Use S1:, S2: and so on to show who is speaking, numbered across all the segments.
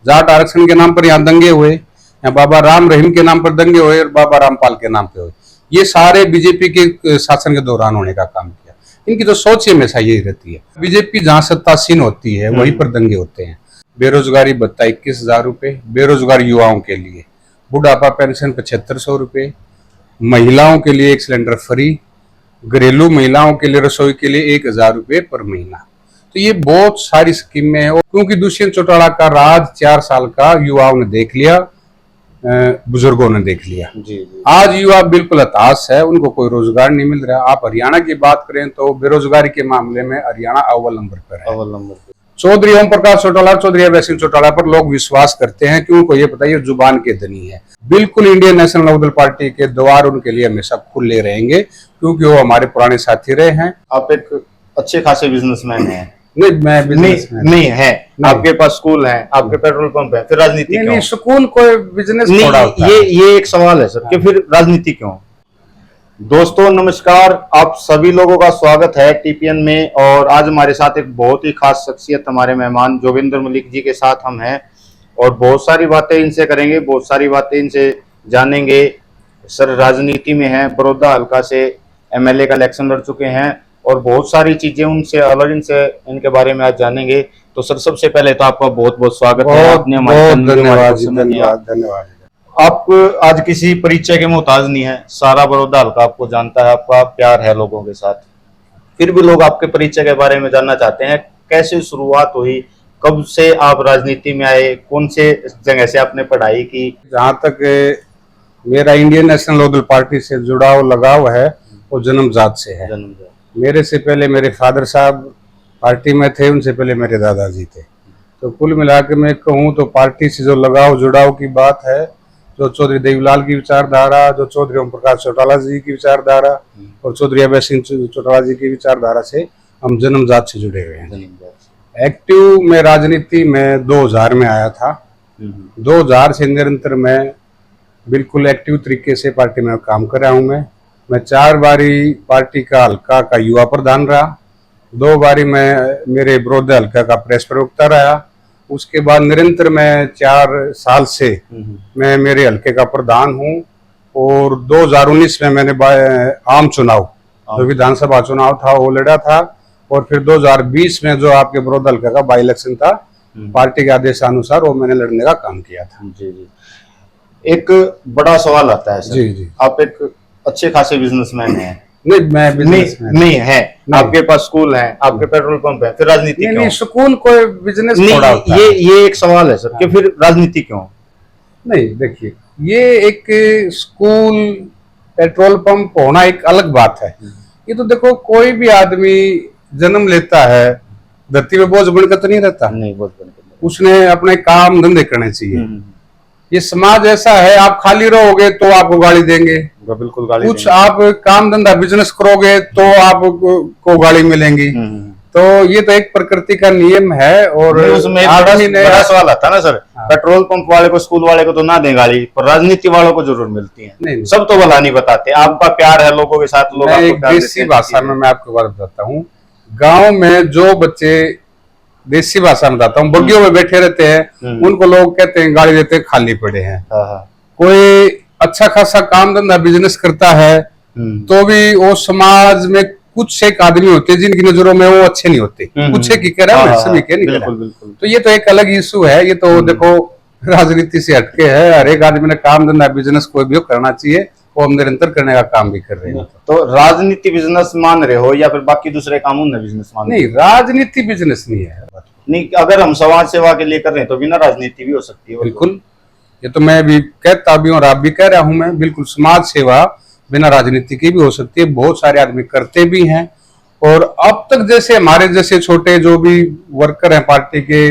S1: जाट आरक्षण के नाम पर यहाँ दंगे हुए, यहाँ बाबा राम रहीम के नाम पर दंगे हुए और बाबा रामपाल के नाम पे हुए। ये सारे बीजेपी के शासन के दौरान होने का काम किया। इनकी तो सोच ही हमेशा यही रहती है। बीजेपी जहाँ सत्तासीन होती है वहीं पर दंगे होते हैं। बेरोजगारी भत्ता 21,000 रुपए बेरोजगार युवाओं के लिए, बुढ़ापा पेंशन 7500 रुपए, महिलाओं के लिए 1 सिलेंडर फ्री, घरेलू महिलाओं के लिए रसोई के लिए 1,000 रुपए पर महीना। तो ये बहुत सारी स्कीमें हैं। और क्योंकि दुष्यंत चौटाला का राज 4 साल का युवाओं ने देख लिया, बुजुर्गों ने देख लिया।
S2: जी।
S1: आज युवा बिल्कुल हताश है, उनको कोई रोजगार नहीं मिल रहा। आप हरियाणा की बात करें तो बेरोजगारी के मामले में हरियाणा अव्वल नंबर पर है।
S2: अव्वल नंबर पर
S1: चौधरी ओम प्रकाश चौटाला, चौधरी अभय सिंह चौटाला पर लोग विश्वास करते हैं कि उनको ये पता है ये जुबान के धनी है। बिल्कुल इंडियन नेशनल लोकदल पार्टी के द्वार उनके लिए हमेशा खुले रहेंगे, क्योंकि वो हमारे पुराने साथी रहे हैं।
S2: आप एक अच्छे खासे बिजनेसमैन हैं।
S1: नहीं, मैं बिजनेस
S2: नहीं है। आपके पास स्कूल है, आपके पेट्रोल पंप है, फिर राजनीति क्यों?
S1: नहीं, स्कूल कोई बिजनेस थोड़ा होता है।
S2: ये एक सवाल है सर कि फिर राजनीति क्यों? दोस्तों नमस्कार, आप सभी लोगों का स्वागत है टीपीएन में। और आज हमारे साथ एक बहुत ही खास शख्सियत, हमारे मेहमान जोगिंदर मलिक जी के साथ हम हैं और बहुत सारी बातें इनसे करेंगे, बहुत सारी बातें इनसे जानेंगे। सर राजनीति में हैं, बड़ौदा हल्का से एमएलए का इलेक्शन लड़ चुके हैं और बहुत सारी चीजें उनसे अलग इनसे इनके बारे में आज जानेंगे। तो सर सबसे पहले तो आपका बहुत बहुत स्वागत है। आपने
S1: धन्यवाद।
S2: आप आज किसी परिचय के मोहताज नहीं है, सारा बड़ौदा हल्का आपको जानता है, आपका प्यार है लोगों के साथ। फिर भी लोग आपके परिचय के बारे में जानना चाहते हैं। कैसे शुरुआत हुई, कब से आप राजनीति में आए, कौन से जगह से आपने पढ़ाई की?
S1: जहाँ तक मेरा इंडियन नेशनल लोकदल पार्टी से जुड़ाव लगाव है वो जन्मजात से है। मेरे से पहले मेरे फादर साहब पार्टी में थे, उनसे पहले मेरे दादाजी थे। तो कुल मिलाकर मैं कहूँ तो पार्टी से जो लगाव जुड़ाव की बात है, जो चौधरी देवीलाल की विचारधारा, जो चौधरी ओम प्रकाश चौटाला जी की विचारधारा और चौधरी अभय सिंह चौटाला जी की विचारधारा से हम जन्मजात से जुड़े हुए हैं। एक्टिव में राजनीति में 2000 में आया था। 2000 से निरंतर मैं बिल्कुल एक्टिव तरीके से पार्टी में काम कर रहा हूँ। मैं 4 बारी पार्टी का हल्का का युवा प्रधान रहा, 2 बारी मैं मेरे बड़ौदा हल्का का प्रेस प्रवक्ता रहा। उसके बाद निरंतर मैं 4 साल से मैं मेरे हल्के का प्रधान हूँ। और 2019 में मैंने आम चुनाव, जो विधानसभा चुनाव था वो लड़ा था। और फिर 2020 में जो आपके बड़ौदा हल्का का बाई इलेक्शन था, पार्टी के आदेशानुसार वो मैंने लड़ने का काम किया था।
S2: जी। एक बड़ा सवाल आता है सर।
S1: जी।
S2: आप एक अच्छे खासे बिजनेसमैन हैं।
S1: नहीं, मैं बिजनेस
S2: नहीं है। आपके पास स्कूल है, आपके पेट्रोल पंप है, फिर राजनीति क्यों?
S1: नहीं, स्कूल कोई बिजनेस थोड़ा होता है।
S2: ये एक सवाल है सर कि फिर राजनीति क्यों?
S1: नहीं, देखिए, ये एक स्कूल पेट्रोल पंप होना एक अलग बात है। ये तो देखो, कोई भी आदमी जन्म लेता है, धरती पे बोझ बनकर तो नहीं रहता।
S2: नहीं, बोझ बनकर
S1: उसने अपने काम धंधे करने चाहिए। ये समाज ऐसा है, आप खाली रहोगे तो आपको गाली देंगे,
S2: बिल्कुल गाली
S1: कुछ आप काम धंधा बिजनेस करोगे तो आपको गाली मिलेंगी। तो ये तो एक प्रकृति का नियम है। और
S2: उसमें बड़ा सवाल आता है ना सर, पेट्रोल पंप वाले को, स्कूल वाले को तो ना दें गाली, पर राजनीति वालों को जरूर मिलती है। नहीं, सब तो भला नहीं बताते। आपका प्यार है लोगों के साथ, लोग
S1: एक देसी भाषा में मैं आपको बात बताता हूँ। गाँव में जो बच्चे, देसी भाषा में बताता हूँ, बग्गियों में बैठे रहते हैं, उनको लोग कहते हैं, गाली देते हैं, खाली पड़े हैं। कोई अच्छा खासा काम धंधा बिजनेस करता है तो भी वो समाज में कुछ एक आदमी होते हैं जिनकी नजरों में वो अच्छे नहीं होते। कुछ एक ही कह रहा है, सभी के नहीं कह रहा। तो ये तो एक अलग इशू है। ये तो देखो राजनीति से हटके है। हर एक आदमी ने काम धंधा बिजनेस कोई भी करना चाहिए, वो हम निरंतर करने का काम भी कर रहे हैं।
S2: तो राजनीति बिजनेस मान रहे हो या फिर बाकी दूसरे कामों में बिजनेस मान?
S1: नहीं, राजनीति बिजनेस नहीं है।
S2: नहीं, अगर हम समाज सेवा के लिए कर रहे हैं तो बिना राजनीति भी हो सकती है।
S1: बिल्कुल, ये तो मैं भी कहता भी हूँ और आप भी कह रहा हूँ। मैं बिल्कुल, समाज सेवा बिना राजनीति की भी हो सकती है, बहुत सारे आदमी करते भी हैं। और अब तक जैसे हमारे जैसे छोटे जो भी वर्कर हैं पार्टी के,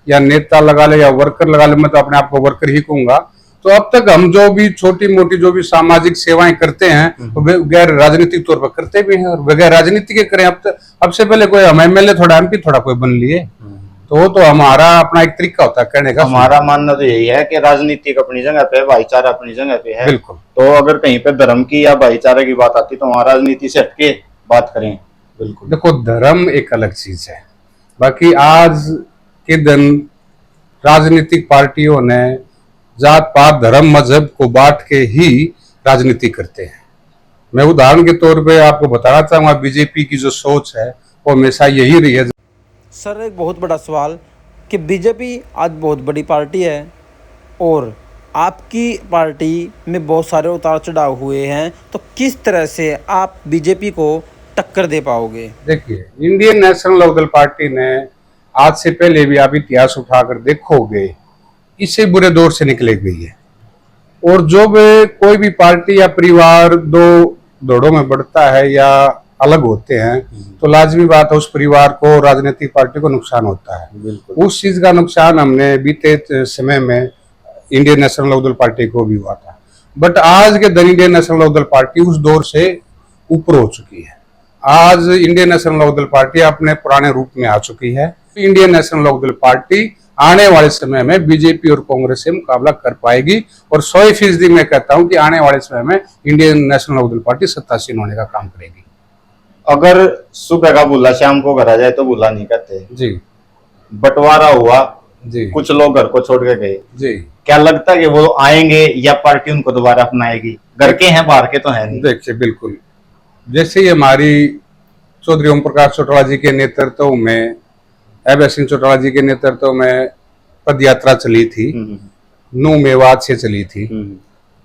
S1: या नेता लगा ले या वर्कर लगा ले, मैं तो अपने आप को वर्कर ही कहूंगा। तो अब तक हम जो भी छोटी मोटी जो भी सामाजिक सेवाएं करते हैं वो गैर राजनीतिक तौर पर करते भी हैं। और बगैर राजनीति के करें, अब से पहले कोई हम एमएलए थोड़ा, एमपी थोड़ा कोई बन लिए, तो वो तो हमारा अपना एक तरीका होता है कहने का।
S2: हमारा मानना तो यही है कि राजनीतिक अपनी जगह पे है, भाईचारा अपनी जगह पे है।
S1: बिल्कुल।
S2: तो अगर कहीं पे धर्म की या भाईचारे की बात आती तो वहां राजनीति से हटके बात करें।
S1: बिल्कुल, देखो, धर्म एक अलग चीज है। बाकी आज के दिन राजनीतिक पार्टियों ने जात पात धर्म मजहब को बांट के ही राजनीति करते हैं। मैं उदाहरण के तौर पे आपको बताना चाहूंगा, बीजेपी की जो सोच है वो हमेशा यही रही है।
S3: सर एक बहुत बड़ा सवाल कि बीजेपी आज बहुत बड़ी पार्टी है और आपकी पार्टी में बहुत सारे उतार चढ़ाव हुए हैं, तो किस तरह से आप बीजेपी को टक्कर दे पाओगे?
S1: देखिए, इंडियन नेशनल लोकदल पार्टी ने आज से पहले भी आप इतिहास उठाकर देखोगे, इससे बुरे दौर से निकले गई है। और जब कोई भी पार्टी या परिवार दो दौड़ों में बढ़ता है या अलग होते हैं तो लाजमी बात है उस परिवार को, राजनीतिक पार्टी को नुकसान होता है। उस चीज का नुकसान हमने बीते समय में इंडियन नेशनल लोकदल पार्टी को भी हुआ था। बट आज के दिन इंडियन नेशनल लोकदल पार्टी उस दौर से ऊपर हो चुकी है। आज इंडियन नेशनल लोकदल पार्टी अपने पुराने रूप में आ चुकी है। इंडियन नेशनल लोकदल पार्टी आने वाले समय में बीजेपी और कांग्रेस से मुकाबला कर पाएगी और 100% मैं कहता हूं कि आने वाले समय में इंडियन नेशनल लोकदल पार्टी सत्तासीन होने का काम करेगी।
S2: अगर सुबह का बुला शाम को घर आ जाए तो बुला नहीं कहते
S1: जी।
S2: बंटवारा हुआ
S1: जी।
S2: कुछ लोग घर को छोड़ के गए
S1: जी।
S2: क्या लगता है कि वो आएंगे या पार्टी उनको दोबारा अपनाएगी? घर के हैं, बाहर के तो हैं नहीं।
S1: देखिए, बिल्कुल जैसे ही हमारी चौधरी ओम प्रकाश चौटाला जी के नेतृत्व में, अभय सिंह चौटाला जी के नेतृत्व में पद यात्रा चली थी, नू मेवात से चली थी,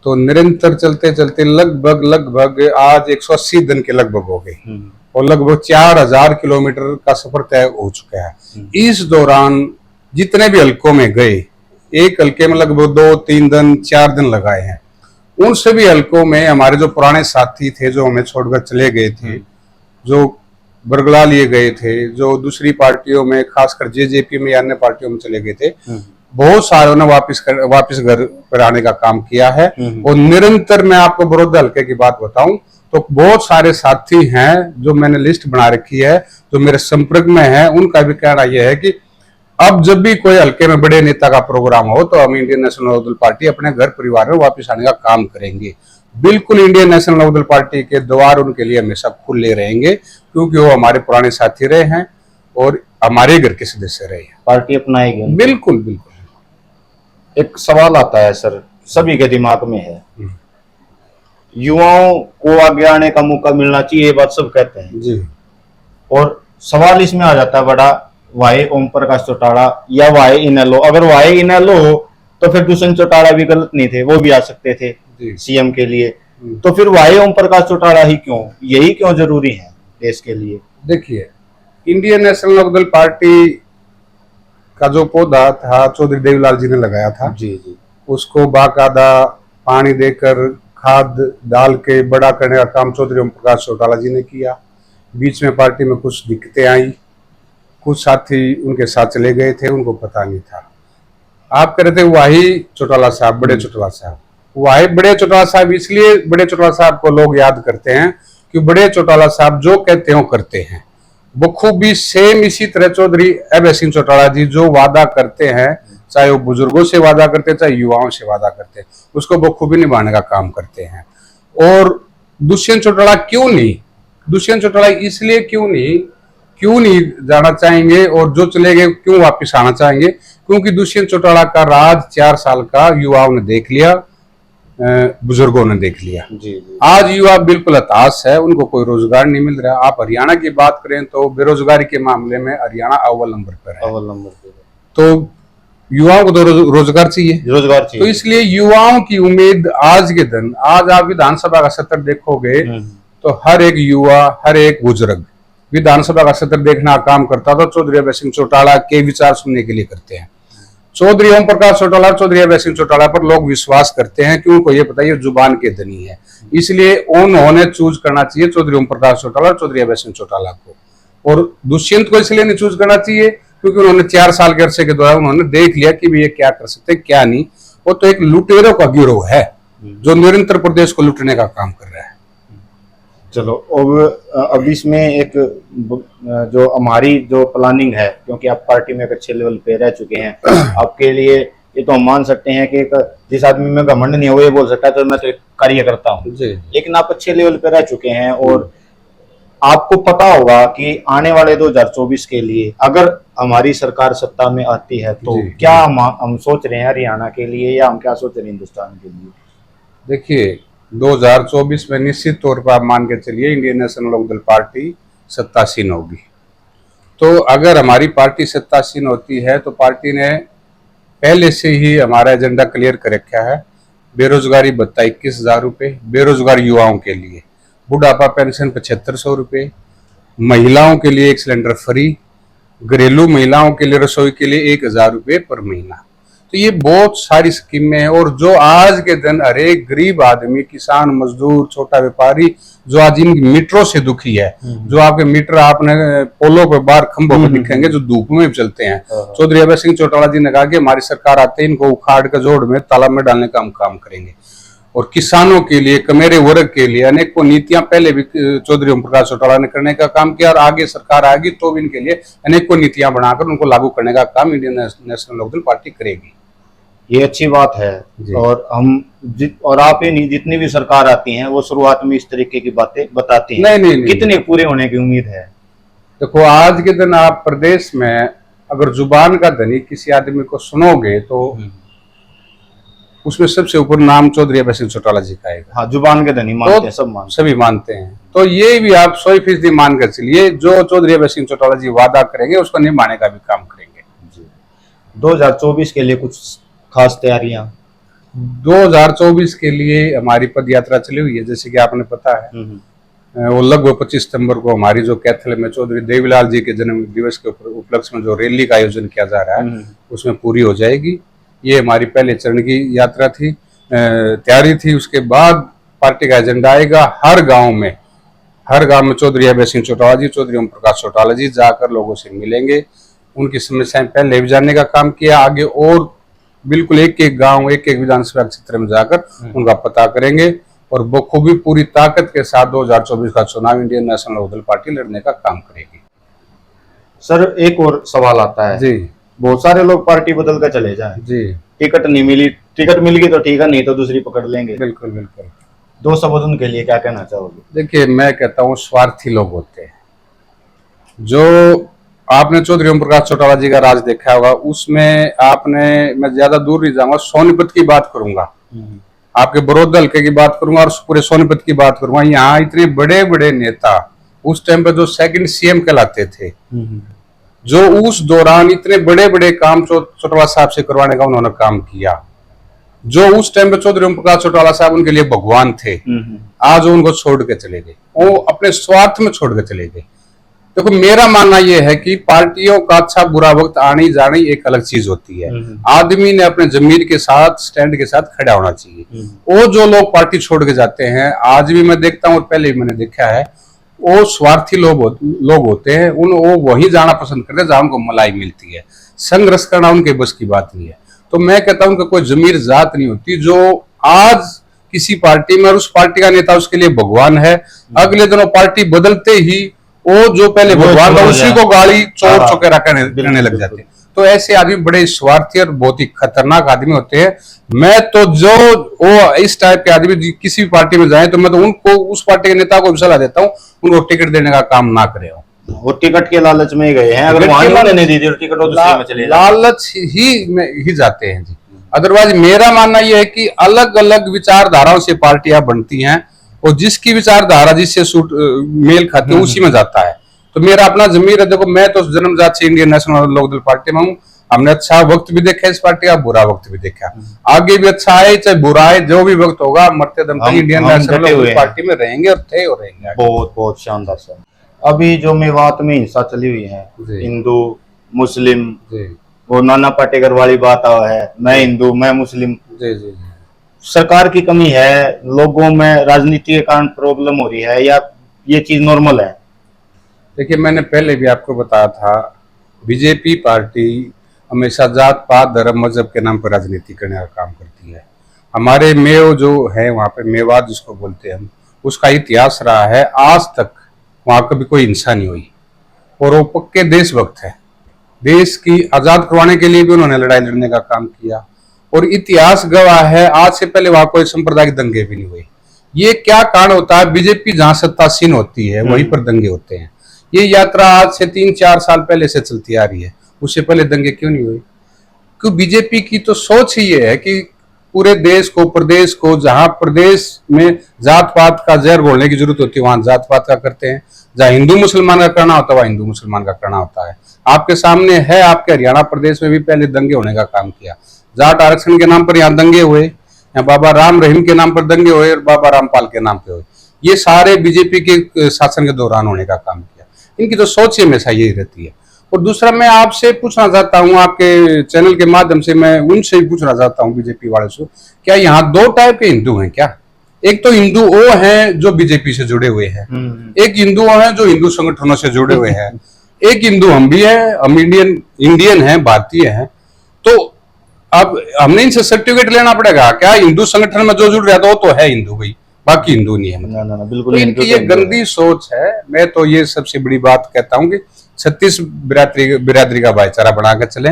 S1: तो निरंतर चलते चलते लगभग आज 180 दिन के लगभग हो गए और लगभग 4000 किलोमीटर का सफर तय हो चुका है। इस दौरान जितने भी हलकों में गए, एक हलके में लगभग 2-3 दिन 4 दिन लगाए हैं। उन सभी हलकों में हमारे जो पुराने साथी थे जो हमें छोड़कर चले गए थे, जो बरगला लिए गए थे, जो दूसरी पार्टियों में खासकर जेजेपी में या अन्य पार्टियों में चले गए थे, बहुत सारों ने वापस घर पर आने का काम किया है। और निरंतर मैं आपको बड़ौदा हल्के की बात बताऊं तो बहुत सारे साथी हैं जो मैंने लिस्ट बना रखी है, जो मेरे संपर्क में है। उनका भी कहना यह है कि अब जब भी कोई हल्के में बड़े नेता का प्रोग्राम हो तो हम इंडियन नेशनल लोकदल पार्टी अपने घर परिवार में वापस आने का काम करेंगे। बिल्कुल इंडियन नेशनल लोकदल पार्टी के द्वार उनके लिए हमेशा खुले रहेंगे, क्योंकि वो हमारे पुराने साथी रहे हैं और हमारे घर के सदस्य रहे हैं।
S2: पार्टी अपनाएगी?
S1: बिल्कुल बिल्कुल।
S2: एक सवाल आता है सर, सभी के दिमाग में है, युवाओं को आगे आने का मौका मिलना चाहिए, ये बात सब कहते हैं
S1: जी।
S2: और सवाल इसमें आ जाता है बड़ा, वाई ओम प्रकाश चौटाला या वाई इनेलो? अगर वाई इनेलो हो तो फिर दुष्यंत चौटाला भी गलत नहीं थे, वो भी आ सकते थे सीएम के लिए। तो फिर वाई ओम प्रकाश चौटाला ही क्यों, यही क्यों जरूरी है देश के लिए?
S1: देखिए, इंडियन नेशनल लोकदल पार्टी का जो पौधा था चौधरी देवीलाल जी ने लगाया था।
S2: जी जी।
S1: उसको बाकायदा पानी देकर खाद डाल के बड़ा करने का काम चौधरी ओम प्रकाश चौटाला जी ने किया। बीच में पार्टी में कुछ दिक्कतें आई, कुछ साथी उनके साथ चले गए थे, उनको पता नहीं था। आप कह रहे थे वाही चौटाला साहब, बड़े चौटाला साहब। वाही बड़े चौटाला साहब इसलिए बड़े चौटाला साहब को लोग याद करते हैं कि बड़े चौटाला साहब जो कहते हैं वो करते हैं। बखूबी सेम इसी तरह चौधरी अभय सिंह चौटाला जी जो वादा करते हैं, चाहे वो बुजुर्गों से वादा करते हैं चाहे युवाओं से वादा करते हैं, उसको बखूबी निभाने का काम करते हैं। और दुष्यंत चौटाला क्यों नहीं, दुष्यंत चौटाला इसलिए क्यों नहीं जाना चाहेंगे और जो चले गए क्यों वापस आना चाहेंगे? क्योंकि दुष्यंत चौटाला का राज 4 साल का युवाओं ने देख लिया, बुजुर्गों ने देख लिया। जी। आज युवा बिल्कुल हताश है, उनको कोई रोजगार नहीं मिल रहा। आप हरियाणा की बात करें तो बेरोजगारी के मामले में हरियाणा अव्वल नंबर पर है। अव्वल नंबर पर। तो युवाओं को तो रोजगार चाहिए, तो इसलिए युवाओं की उम्मीद आज के दिन, आज आप विधानसभा का सत्र देखोगे तो हर एक युवा, हर एक बुजुर्ग विधानसभा का सत्र देखना काम करता था चौधरी अभय सिंह चौटाला के विचार सुनने के लिए करते हैं। चौधरी ओम प्रकाश चौटाला, चौधरी अभय सिंह चौटाला पर लोग विश्वास करते हैं कि उनको ये पता है ये जुबान के धनी है, इसलिए उन्होंने चूज करना चाहिए चौधरी ओम प्रकाश चौटाला और चौधरी अभय सिंह चौटाला को। और दुष्यंत को इसलिए नहीं चूज करना चाहिए क्योंकि उन्होंने 4 साल के अरसे के दौरान उन्होंने देख लिया कि ये क्या कर सकते क्या नहीं। वो तो एक लुटेरों का गिरोह है जो निरंतर प्रदेश को लुटने का काम कर रहा है।
S2: चलो अब इसमें एक जो हमारी जो प्लानिंग है, क्योंकि आप पार्टी में एक अच्छे लेवल पे रह चुके हैं, आपके लिए ये तो हम मान सकते हैं कि जिस आदमी में घमंड नहीं हो ये बोल सकता है तो मैं तो एक कार्यकर्ता हूँ, लेकिन आप अच्छे लेवल पे रह चुके हैं और आपको पता होगा कि आने वाले 2024 के लिए अगर हमारी सरकार सत्ता में आती है तो
S1: जी,
S2: क्या हम सोच रहे हैं हरियाणा के लिए, या हम क्या सोच रहे हैं हिंदुस्तान के लिए?
S1: देखिए 2024 में निश्चित तौर पर आप मान के चलिए इंडियन नेशनल लोकदल पार्टी सत्तासीन होगी। तो अगर हमारी पार्टी सत्तासीन होती है तो पार्टी ने पहले से ही हमारा एजेंडा क्लियर कर रखा है। बेरोजगारी भत्ता 21,000 रुपये बेरोजगार युवाओं के लिए, बुढ़ापा पेंशन 7500 रुपये, महिलाओं के लिए 1 सिलेंडर फ्री, घरेलू महिलाओं के लिए रसोई के लिए 1,000 रुपये पर महीना। तो ये बहुत सारी स्कीमें हैं। और जो आज के दिन हर एक गरीब आदमी, किसान, मजदूर, छोटा व्यापारी जो आज इन मीटरों से दुखी है, जो आपके मीटर आपने पोलों पे बाहर खंभों पे दिखेंगे जो धूप में भी चलते हैं, चौधरी अभय सिंह चौटाला जी ने कहा कि हमारी सरकार आते ही इनको उखाड़ कर जोड़ में तालाब में डालने का हम काम करेंगे। और किसानों के लिए, कमेरे वर्ग के लिए अनेकों नीतियां पहले भी चौधरी ओम प्रकाश चौटाला ने करने का काम किया, और आगे सरकार आएगी तो भी इनके लिए अनेकों नीतियां बनाकर उनको लागू करने का काम इंडियन नेशनल लोकदल पार्टी करेगी।
S2: ये अच्छी बात है। और और आप ही नहीं, जितनी भी सरकार आती हैं वो शुरुआत में इस तरीके की बातें बताती हैं।
S1: नहीं।
S2: कितने पूरे होने की उम्मीद है?
S1: देखो आज के दिन आप प्रदेश में अगर जुबान का धनी किसी आदमी को सुनोगे तो उसमें सबसे ऊपर नाम चौधरी अभय सिंह चौटाला जी का आएगा।
S2: हाँ, जुबान के धनी मानते हैं, सब मानते
S1: सभी मानते हैं। तो ये भी आप 100% मान कर चलिए, जो चौधरी अभय सिंह चौटाला जी वादा करेंगे उसको निभाने का भी काम करेंगे।
S2: 2024 के लिए कुछ खास तैयारियां?
S1: 2024 के लिए हमारी पद यात्रा चली हुई है, जैसे कि आपने पता है वो लगभग 25 सितंबर को हमारी जो कैथल में चौधरी देवीलाल जी के जन्म दिवस के उपलक्ष्य में जो रैली का आयोजन किया जा रहा है उसमें पूरी हो जाएगी। ये हमारी पहले चरण की यात्रा थी, तैयारी थी। उसके बाद पार्टी का एजेंडा आएगा। हर गांव में चौधरी अभय सिंह चौटाला जी, चौधरी ओम प्रकाश चौटाला जी जाकर लोगों से मिलेंगे, उनकी समस्याएं पहले भी जानने का काम किया, आगे और बिल्कुल एक एक गांव, एक एक विधानसभा क्षेत्र में जाकर उनका पता करेंगे और बखूबी पूरी ताकत के साथ 2024 का चुनाव इंडियन नेशनल लोकदल पार्टी लड़ने का काम करेगी।
S2: सर एक और सवाल आता है
S1: जी,
S2: बहुत सारे लोग पार्टी बदल कर चले जाएं,
S1: जी,
S2: टिकट नहीं मिली, टिकट मिल गई तो ठीक है, नहीं तो दूसरी पकड़ लेंगे।
S1: बिल्कुल बिल्कुल।
S2: 2 शब्द उनके लिए क्या कहना चाहोगे?
S1: देखिए मैं कहता हूँ स्वार्थी लोग होते हैं। जो आपने चौधरी ओम प्रकाश चौटाला जी का राज देखा होगा, उसमें आपने, मैं ज्यादा दूर नहीं जाऊंगा, सोनीपत की बात करूंगा, आपके बड़ौदा हल्के की बात करूंगा और पूरे सोनीपत की बात करूंगा। यहाँ इतने बड़े बड़े नेता उस टाइम पे जो सेकंड सीएम कहलाते थे, जो उस दौरान इतने बड़े बड़े काम चौटाला साहब से करवाने का उन्होंने काम किया, जो उस टाइम पे चौधरी ओम प्रकाश चौटाला साहब उनके लिए भगवान थे, आज उनको छोड़ के चले गए, वो अपने स्वार्थ में छोड़ के चले गए। देखो मेरा मानना यह है कि पार्टियों का अच्छा बुरा वक्त आनी जानी एक अलग चीज होती है। आदमी ने अपने जमीर के साथ, स्टैंड के साथ खड़ा होना चाहिए। वो जो लोग पार्टी छोड़ के जाते हैं, आज भी मैं देखता हूँ और पहले भी मैंने देखा है, वो स्वार्थी लोग होते हैं। वो वही जाना पसंद करते हैं जहां उनको मलाई मिलती है। संघर्ष करना उनके बस की बात नहीं है। तो मैं कहता हूं उनका कोई जमीर जात नहीं होती। जो आज किसी पार्टी में, उस पार्टी का नेता उसके लिए भगवान है, अगले दिनों पार्टी बदलते ही वो जो पहले भगवान था उसी को गाली चोर चौकेरा करने लग जाते हैं। तो ऐसे आदमी बड़े स्वार्थी और बहुत ही खतरनाक आदमी होते हैं। मैं तो जो वो इस टाइप के आदमी किसी भी पार्टी में जाए तो मैं तो उनको, उस पार्टी के नेता को भी सलाह देता हूँ उनको टिकट देने का काम ना करे।
S2: वो टिकट के लालच में ही गए हैं, अगर वहां नहीं दी टिकट तो दूसरे में चले
S1: लालच ही जाते हैं जी। अदरवाइज मेरा मानना यह है कि अलग अलग विचारधाराओं से पार्टियां बनती हैं और जिसकी विचारधारा जिससे सूट मेल खाती है उसी में जाता है। तो मेरा अपना जमीर है। देखो मैं तो जन्मजात से इंडियन नेशनल लोकदल पार्टी में हूँ। हमने अच्छा वक्त भी देखा इस पार्टी का, बुरा वक्त भी देखा, आगे भी अच्छा आए चाहे बुरा आए, जो भी वक्त होगा मरते दम तक इंडियन नेशनल लोकदल पार्टी में रहेंगे और थे और रहेंगे।
S2: बहुत बहुत शानदार सर। अभी जो मेवात में हिंसा चली हुई है, हिंदू मुस्लिम, वो नाना पाटेकर वाली बात है, मैं हिंदू मैं मुस्लिम,
S1: जी,
S2: सरकार की कमी है, लोगों में राजनीति के कारण प्रॉब्लम हो रही है, या ये चीज नॉर्मल है?
S1: देखिए मैंने पहले भी आपको बताया था, बीजेपी पार्टी हमेशा जात पात धर्म मजहब के नाम पर राजनीति करने का काम करती है। हमारे मेव जो है वहाँ पे मेवात जिसको बोलते हैं हम, उसका इतिहास रहा है, आज तक वहां कभी कोई हिंसा नहीं हुई और वो पक्के देशभक्त है। देश की आजाद करवाने के लिए भी उन्होंने लड़ाई लड़ने का काम किया और इतिहास गवाह है, आज से पहले वहां कोई सांप्रदायिक दंगे भी नहीं हुए। ये क्या कारण होता है, बीजेपी जहां सत्तासीन होती है वहीं पर दंगे होते हैं। ये यात्रा आज से 3-4 साल पहले से चलती आ रही है, उससे पहले दंगे क्यों नहीं हुए? क्योंकि बीजेपी की तो सोच ही ये है कि पूरे देश को, प्रदेश को, जहां प्रदेश में जात पात का जहर घोलने की जरूरत होती है वहां जात पात का करते हैं, जहां हिंदू मुसलमान का करना होता है वहां हिंदू मुसलमान का करना होता है। आपके सामने है, आपके हरियाणा प्रदेश में भी पहले दंगे होने का काम किया, जाट आरक्षण के नाम पर यहाँ दंगे हुए, यहाँ बाबा राम रहीम के नाम पर दंगे हुए और बाबा रामपाल के नाम पे हुए। ये सारे बीजेपी के शासन के दौरान होने का काम किया। इनकी तो सोच ही हमेशा यही रहती है। और दूसरा, मैं आपसे पूछना चाहता हूं, आपके चैनल के माध्यम से मैं उनसे ही पूछना चाहता हूं बीजेपी वाले से, क्या यहाँ 2 टाइप के हिंदू हैं क्या? एक तो हिंदू वो हैं जो बीजेपी से जुड़े हुए हैं, एक हिंदू वो हैं जो हिंदू संगठनों से जुड़े हुए हैं, एक हिंदू हम भी हैं, हम इंडियन हैं, भारतीय हैं। तो अब हमने इनसे सर्टिफिकेट लेना पड़ेगा क्या? हिंदू संगठन में जो जुड़ रहा था वो तो है हिंदू भाई, बाकी हिंदू नहीं है।
S2: ना, बिल्कुल
S1: तो इनकी ये गंदी सोच है। मैं तो ये सबसे बड़ी बात कहता हूँ कि 36 बिरादरी का भाईचारा बनाकर चलें,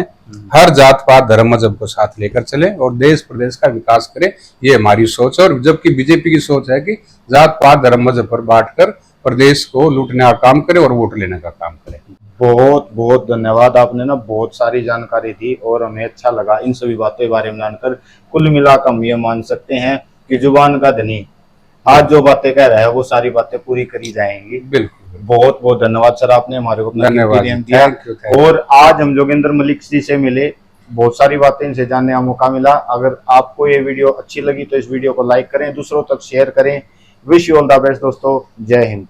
S1: हर जात पात धर्म मजहब को साथ लेकर चलें और देश प्रदेश का विकास करें, ये हमारी सोच है। और जबकि बीजेपी की सोच है कि जात पात धर्म मजहब पर बांटकर प्रदेश को लूटने का काम करे और वोट लेने का काम करे।
S2: बहुत बहुत धन्यवाद, आपने ना बहुत सारी जानकारी दी और हमें अच्छा लगा इन सभी बातों के बारे में जानकर। कुल मिलाकर हम ये मान सकते हैं कि जुबान का धनी आज जो बातें कह रहा है वो सारी बातें पूरी करी जाएंगी।
S1: बिल्कुल,
S2: बहुत बहुत धन्यवाद सर, आपने हमारे को अपना कीमती दिया। और आज हम जोगिंदर मलिक जी से मिले, बहुत सारी बातें इनसे जानने का मौका मिला। अगर आपको ये वीडियो अच्छी लगी तो इस वीडियो को लाइक करें, दूसरों तक शेयर करें। Wish you all the best दोस्तों, जय हिंद।